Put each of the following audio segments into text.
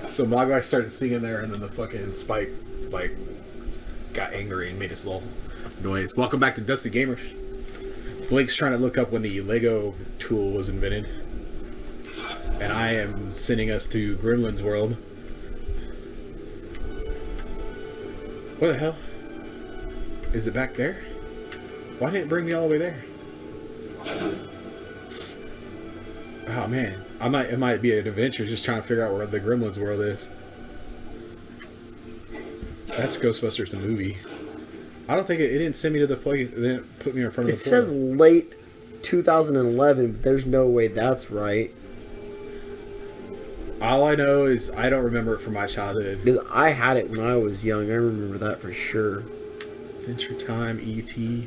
So mogwai started singing there, and then the fucking Spike like got angry and made his little noise. Welcome back to Dusty Gamers. Blake's trying to look up when the Lego tool was invented, and I am sending us to Gremlins world. What the hell? Is it back there? Why didn't it bring me all the way there? Oh man, it might be an adventure just trying to figure out where the Gremlins world is. That's Ghostbusters the movie. I don't think it didn't send me to the place. It didn't put me in front of the It says late 2011, but there's no way that's right. All I know is I don't remember it from my childhood. Because I had it when I was young. I remember that for sure. Adventure Time, E.T.,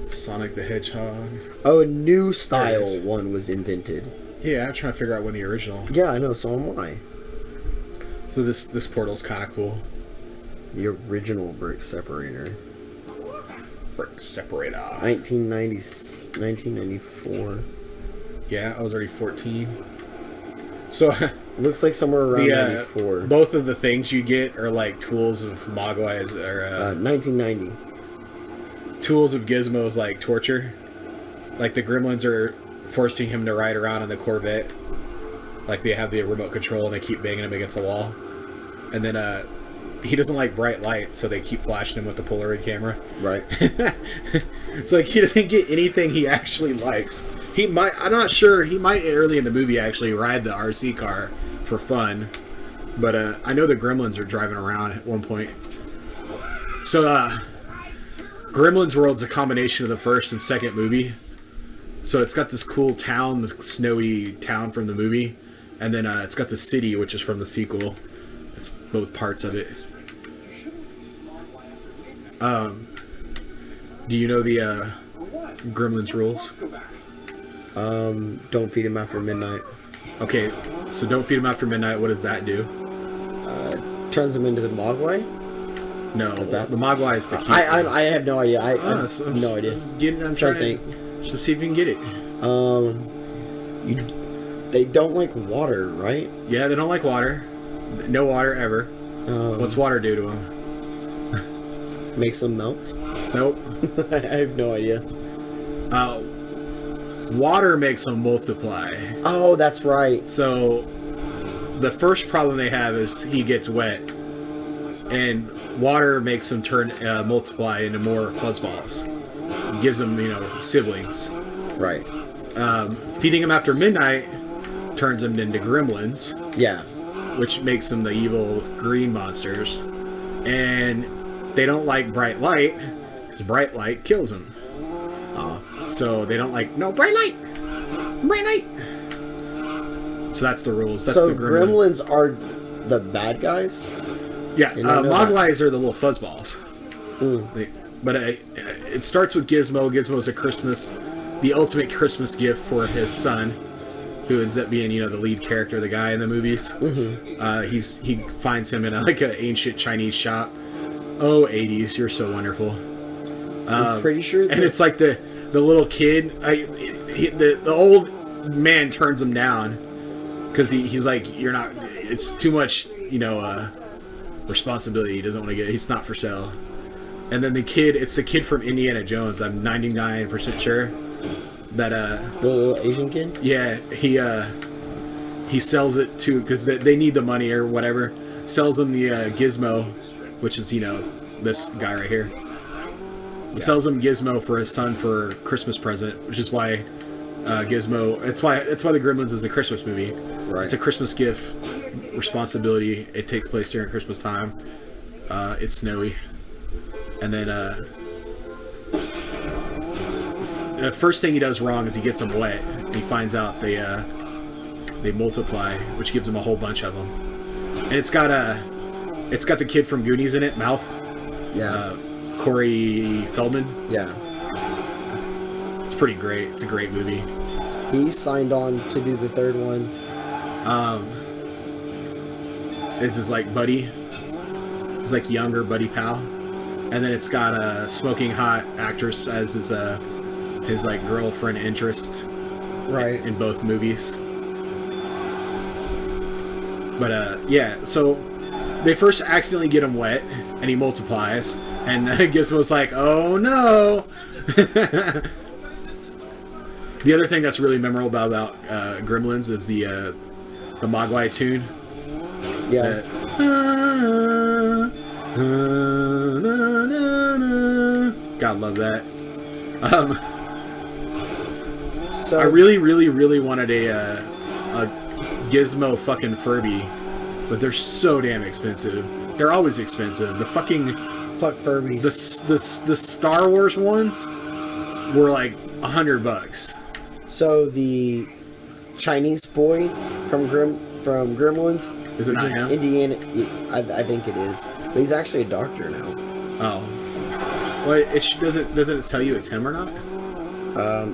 Sonic the Hedgehog. Oh, a new style one was invented. Yeah, I'm trying to figure out when the original. Yeah, I know, so am I. So this portal's kind of cool. The original brick separator. Brick separator. 1994. Yeah, I was already 14. So looks like somewhere around 94. Both of the things you get are like tools of mogwais or 1990. Tools of Gizmo's like torture. Like the Gremlins are forcing him to ride around in the Corvette. Like they have the remote control and they keep banging him against the wall. And then he doesn't like bright lights, so they keep flashing him with the Polaroid camera. Right. It's like he doesn't get anything he actually likes. He might, I'm not sure, he might early in the movie actually ride the RC car for fun. But I know the Gremlins are driving around at one point. So Gremlins World's a combination of the first and second movie. So it's got this cool town, the snowy town from the movie. And then it's got the city, which is from the sequel. It's both parts of it. Do you know the Gremlins rules? Don't feed him after midnight. Okay, so don't feed him after midnight. What does that do? Turns him into the mogwai? No, the mogwai is the key. I have no idea. I have no idea. I'm trying to think. Just to see if you can get it. They don't like water, right? Yeah, they don't like water. No water ever. What's water do to them? Makes them melt? Nope. I have no idea. Water makes them multiply. Oh, that's right. So the first problem they have is he gets wet, and water makes him multiply into more fuzzballs. It gives them, siblings. Right. Feeding him after midnight turns them into gremlins. Yeah. Which makes them the evil green monsters. And they don't like bright light, because bright light kills them. So they don't like, no, bright light! Bright light! So that's the rules. That's so the gremlins are the bad guys? Yeah, mogwais are the little fuzzballs. But it starts with Gizmo. Gizmo's the ultimate Christmas gift for his son, who ends up being, the lead character, the guy in the movies. Mm-hmm. He finds him in an ancient Chinese shop. Oh, 80s, you're so wonderful. I'm pretty sure. And it's like the little kid, the old man turns him down because he's like, you're not. It's too much, responsibility. He doesn't want to get. He's not for sale. And then it's the kid from Indiana Jones. I'm 99% sure that the little Asian kid. Yeah, he sells it to because they need the money or whatever. Sells him the Gizmo, which is this guy right here. Yeah. Sells him Gizmo for his son for Christmas present, which is why Gizmo. It's why the Gremlins is a Christmas movie. Right. It's a Christmas gift. Responsibility. It takes place during Christmas time. It's snowy, and then the first thing he does wrong is he gets them wet. And he finds out they multiply, which gives him a whole bunch of them. And it's got the kid from Goonies in it, Mouth. Yeah. Corey Feldman. Yeah. It's pretty great. It's a great movie. He signed on to do the third one. This is like Buddy. It's like younger Buddy Pal. And then it's got a smoking hot actress as his like girlfriend interest. Right. in both movies. But yeah, so they first accidentally get him wet, and he multiplies, and Gizmo's like, "Oh no!" The other thing that's really memorable about Gremlins is the mogwai tune. Yeah. God, love that. So I really, really, really wanted a Gizmo fucking Furby, but they're so damn expensive. They're always expensive. The fucking fuck Furbies. the Star Wars ones were like $100. So the Chinese boy from Gremlins, Is it not him? Indiana, I think it is, but he's actually a doctor now. Oh, well, doesn't it tell you it's him or not?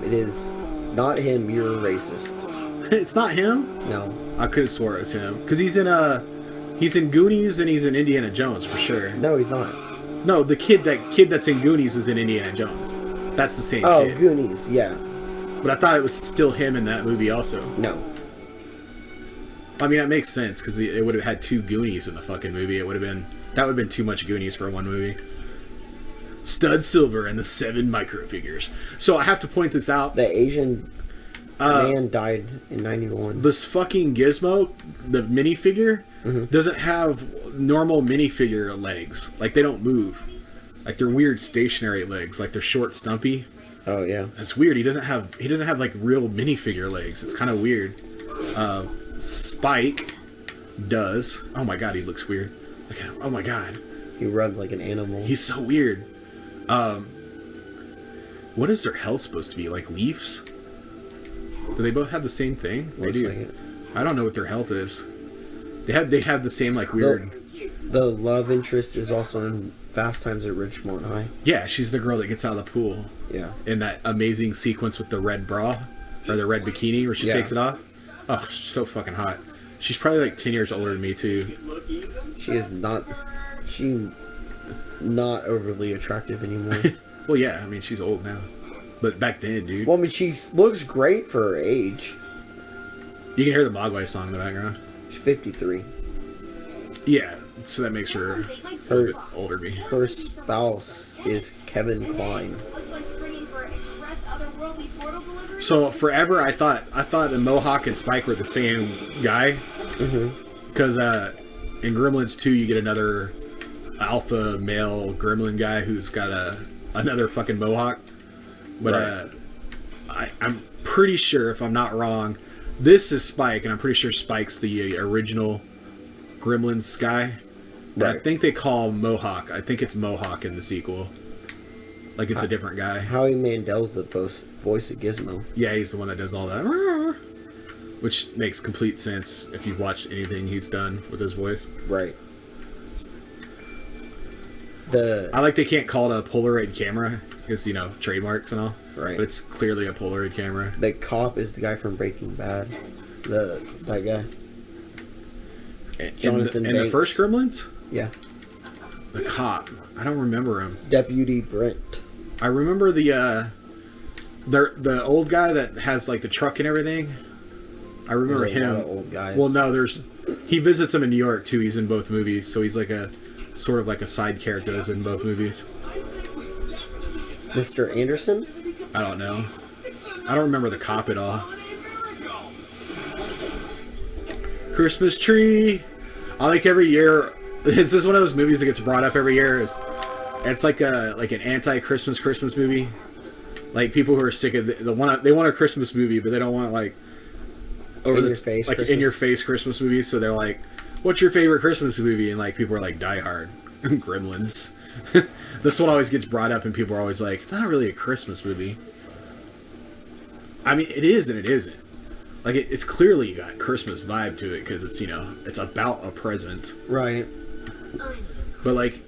It is not him. You're a racist. It's not him. No. I could have swore it was him because he's in Goonies and he's in Indiana Jones for sure. No, he's not. No, the kid that's in Goonies is in Indiana Jones. That's the same Oh, kid. Goonies, yeah. But I thought it was still him in that movie also. No. I mean, that makes sense because it would have had two Goonies in the fucking movie. That would have been too much Goonies for one movie. Stud Silver and the 7 microfigures. So I have to point this out. The Asian man died in 91. This fucking Gizmo, the minifigure, doesn't have normal minifigure legs. Like, they don't move. Like, they're weird stationary legs. Like, they're short, stumpy. Oh yeah. That's weird. He doesn't have like real minifigure legs. It's kind of weird. Spike does. Oh my god, he looks weird. Look at him. Oh my god. He runs like an animal. He's so weird. What is their health supposed to be? Like leaves? Do they both have the same thing? They Looks do. like it. I don't know what their health is. They have the same like weird. The love interest is also in Fast Times at Ridgemont High. Yeah, she's the girl that gets out of the pool. Yeah. In that amazing sequence with the red bra or the red bikini where she takes it off. Oh, she's so fucking hot. She's probably like 10 years older than me too. She is not. She not overly attractive anymore. Well, yeah, I mean she's old now, but back then, dude. Well, I mean, she looks great for her age. You can hear the Mogwai song in the background. She's 53. Yeah, so that makes her a bit older than me. Her spouse is Kevin Kline. So forever, I thought the Mohawk and Spike were the same guy. Because in Gremlins 2, you get another alpha male gremlin guy who's got another fucking Mohawk. But I'm pretty sure, if I'm not wrong, this is Spike, and I'm pretty sure Spike's the original Gremlins guy. But I think they call him Mohawk. I think it's Mohawk in the sequel. Like it's a different guy. Howie Mandel's the voice of Gizmo. Yeah, he's the one that does all that. Which makes complete sense if you've watched anything he's done with his voice. Right. I like they can't call it a Polaroid camera because, you know, trademarks and all. Right. But it's clearly a Polaroid camera. The cop is the guy from Breaking Bad. That guy. Jonathan in the first Gremlins? Yeah. The cop. I don't remember him. Deputy Brent. I remember the old guy that has like the truck and everything. I remember him. A lot of old guys. Well, no, he visits him in New York too. He's in both movies, so he's like a sort of like a side character that's in both movies. Mr. Anderson? I don't know. I don't remember the cop at all. Christmas tree. I like every year. This is one of those movies that gets brought up every year. It's like an anti-Christmas movie. Like people who are sick of they want a Christmas movie, but they don't want like in your face Christmas movies. So they're like, "What's your favorite Christmas movie?" And like people are like, "Die Hard," Gremlins. This one always gets brought up, and people are always like, "It's not really a Christmas movie." I mean, it is and it isn't. Like it's clearly got Christmas vibe to it because it's, you know, it's about a present. Right. But like,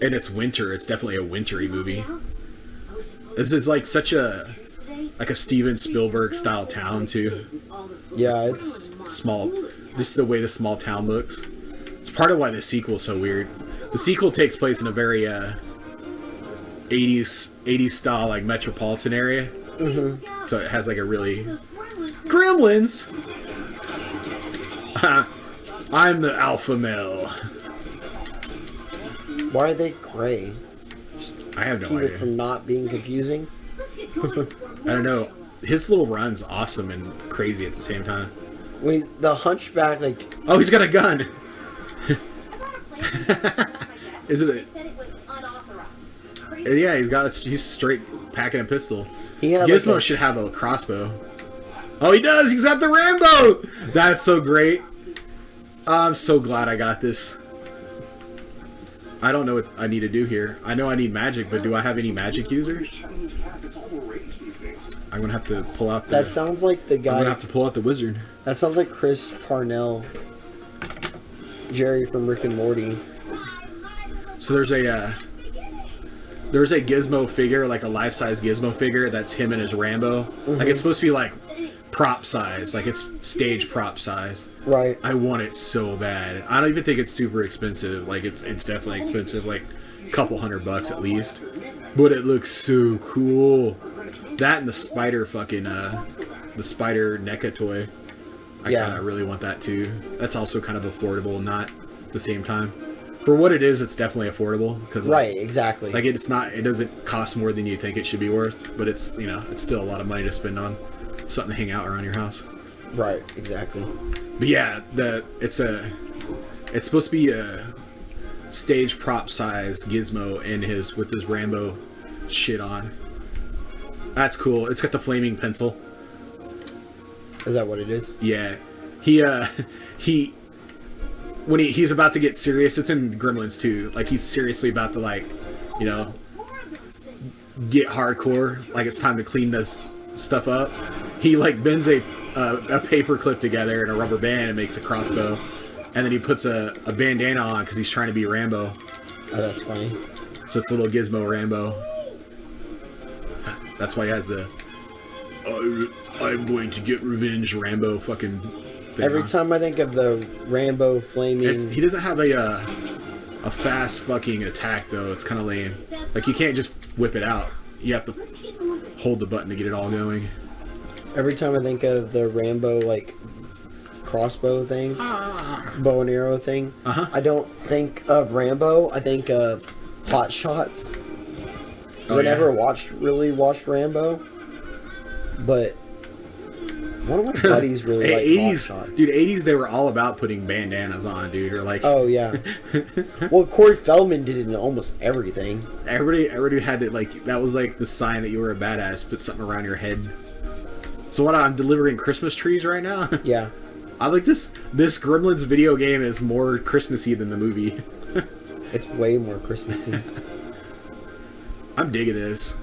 and it's winter. It's definitely a wintry movie. This is like such a Steven Spielberg style town too. Yeah, it's small. This is the way the small town looks. It's part of why the sequel's so weird. The sequel takes place in a very 80s style like metropolitan area. So it has like a really Gremlins. I'm the alpha male. Why are they gray? I have no Keep idea. it from not being confusing. I don't know. His little run's awesome and crazy at the same time. When he's the hunchback, like, Oh, he's got a gun. Is it? Yeah, he's straight packing a pistol. he had Gizmo like a, should have a crossbow. Oh, he does. He's got the Rambo. That's so great. I'm so glad I got this. I don't know what I need to do here. I know I need magic, but do I have any magic users? I'm gonna have to pull out the. that sounds like the I'm guy. gonna have to pull out the wizard. That sounds like Chris Parnell, Jerry from Rick and Morty. So there's a Gizmo figure, like a life-size Gizmo figure. That's him and his Rambo. Like it's supposed to be like prop size, like it's stage prop size. Right. I want it so bad. I don't even think it's super expensive. Like it's definitely expensive, like a couple $100 at least. But it looks so cool. That and the spider fucking the spider NECA toy. I Yeah. kind of really want that too. That's also kind of affordable, not at the same time. For what it is, it's definitely affordable because Right. Exactly. like it's not. It doesn't cost more than you think it should be worth. But it's it's still a lot of money to spend on something to hang out around your house. right. Exactly. But yeah, it's supposed to be a stage prop size Gizmo with his Rambo shit on. That's cool. It's got the flaming pencil. Is that what it is? Yeah, he when he's about to get serious. It's in Gremlins too. Like he's seriously about to get hardcore. Like it's time to clean this stuff up. He like bends a paper clip together and a rubber band and makes a crossbow, and then he puts a bandana on because he's trying to be Rambo. Oh, that's funny. So it's a little Gizmo Rambo. That's why he has the I'm going to get revenge Rambo fucking thing Every on. time I think of the Rambo flaming, He doesn't have a fast fucking attack though. It's kind of lame. Like you can't just whip it out. You have to hold the button to get it all going. every time I think of the Rambo like crossbow thing, bow and arrow thing, I don't think of Rambo. I think of Hot Shots. 'Cause Oh, I yeah? never really watched Rambo, but one of my buddies really liked Hot 80s, Shots. dude. 80s, they were all about putting bandanas on, dude. Or like, Oh yeah. Well, Corey Feldman did it in almost everything. everybody had it. Like that was like the sign that you were a badass. Put something around your head. So what? I'm delivering Christmas trees right now. Yeah. I like this. This Gremlins video game is more Christmassy than the movie. It's way more Christmassy. I'm digging this.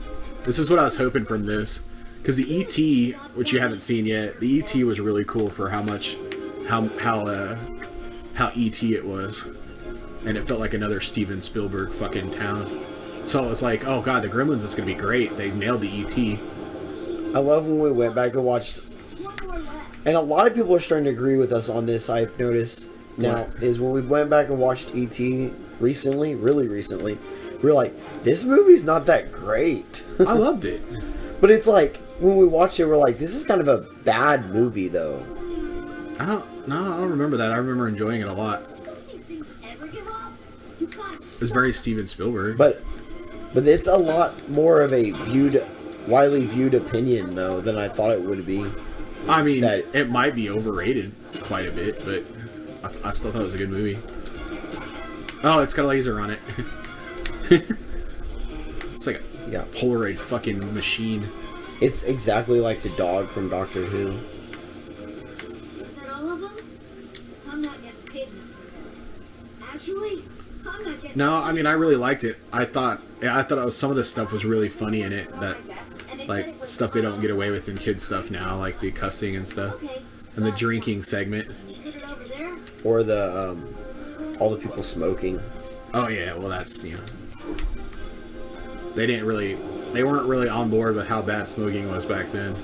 This is what I was hoping from this. Because the E.T., which you haven't seen yet, the E.T. was really cool for how E.T. it was. And it felt like another Steven Spielberg fucking town. So it was like, oh god, the Gremlins is going to be great. They nailed the E.T. I love when we went back and watched, and a lot of people are starting to agree with us on this, I've noticed now, What? is when we went back and watched E.T. recently, really recently, we were like, this movie's not that great. I loved it. But it's like, when we watched it, we're like, this is kind of a bad movie, though. I don't remember that. I remember enjoying it a lot. It was very Steven Spielberg. But it's a lot more of a widely viewed opinion, though, than I thought it would be. I mean, that- it might be overrated quite a bit, but I still thought it was a good movie. Oh, it's got a laser on it. It's like a Yeah. Polaroid fucking machine. It's exactly like the dog from Doctor Who. Is that all of them? I'm not getting paid enough for this. Actually, I'm not getting No, I mean I really liked it. I thought it was, some of the stuff was really funny in it. That like stuff they don't get away with in kids stuff now, like the cussing and stuff, Okay. and the drinking segment. You put it over there? Or the, all the people smoking. Oh yeah, well that's they weren't really on board with how bad smoking was back then,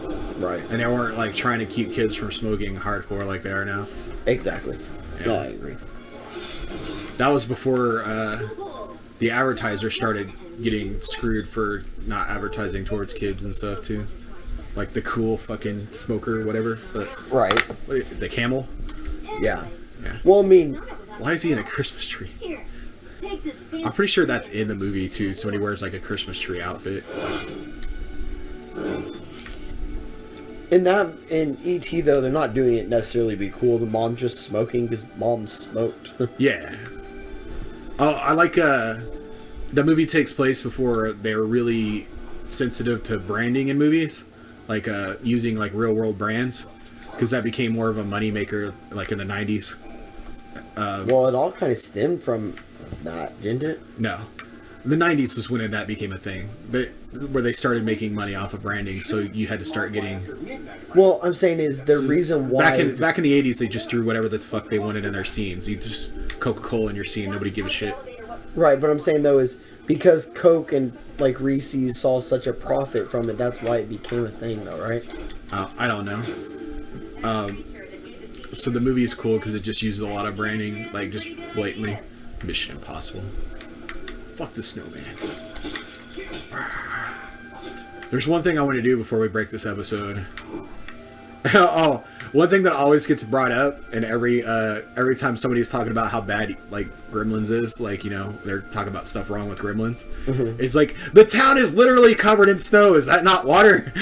Right. and they weren't like trying to keep kids from smoking hardcore like they are now. Exactly. Yeah. No, I agree. That was before the advertiser started getting screwed for not advertising towards kids and stuff too. like the cool fucking smoker or whatever. Right. The camel. Yeah. Yeah. Well, I mean, Why is he in a Christmas tree? Here, take this fancy I'm pretty sure that's in the movie too. Somebody wears like a Christmas tree outfit. in E.T. though, they're not doing it necessarily to be cool. The mom just smoking because mom smoked. Yeah. Oh, I like the movie takes place before they were really sensitive to branding in movies, like using like real world brands, because that became more of a money maker like in the 90s. Well, it all kind of stemmed from that, didn't it? No. The 90s was when that became a thing, but where they started making money off of branding, so you had to start getting... Well, I'm saying is the reason why... Back in the 80s, they just threw whatever the fuck they wanted in their scenes. You just Coca-Cola in your scene, nobody gives a shit. Right, but I'm saying though is because Coke and like Reese's saw such a profit from it, that's why it became a thing though, right? I don't know. So the movie is cool because it just uses a lot of branding, like just blatantly. Mission Impossible. Fuck the snowman. There's one thing I want to do before we break this episode. Oh, one thing that always gets brought up, and every time somebody's talking about how bad like Gremlins is, like, you know, they're talking about stuff wrong with Gremlins. It's like, the town is literally covered in snow. Is that not water?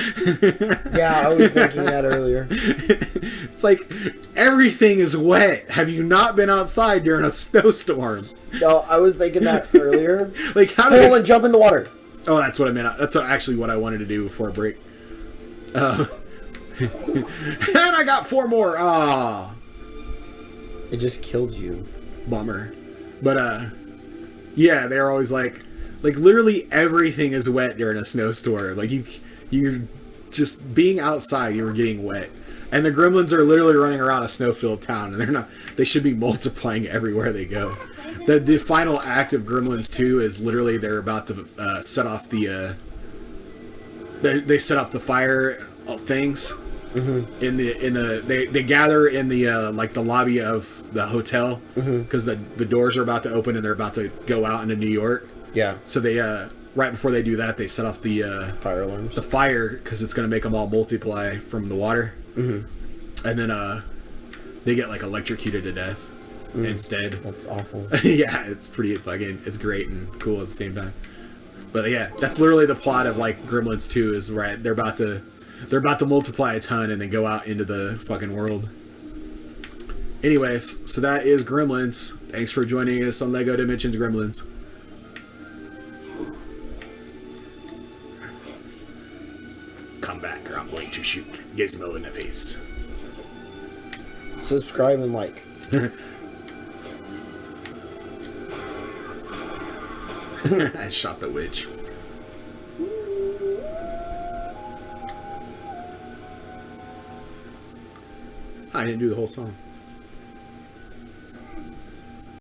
Yeah, I was thinking that earlier. It's like, everything is wet. Have you not been outside during a snowstorm? No, I was thinking that earlier. Like, how Pull and jump in the water. Oh, that's what I meant. That's actually what I wanted to do before break. And I got 4 more. Ah, It just killed you. bummer. But yeah, they're always like literally everything is wet during a snowstorm. Like you're just being outside, you were getting wet. And the Gremlins are literally running around a snow-filled town, and they're not. They should be multiplying everywhere they go. The final act of Gremlins 2 is literally they're about to set off the. They set off the fire things. They gather in the like the lobby of the hotel because the doors are about to open and they're about to go out into New York. Yeah. So they right before they do that, they set off the Fire alarms. the fire because it's going to make them all multiply from the water. And then they get like electrocuted to death instead. That's awful. Yeah, it's pretty fucking. It's great and cool at the same time. But yeah, that's literally the plot of like Gremlins 2 is right. They're about to multiply a ton and then go out into the fucking world. Anyways, so that is Gremlins. Thanks for joining us on LEGO Dimensions Gremlins. Come back or I'm going to shoot Gizmo in the face. Subscribe and like. I shot the witch. I didn't do the whole song.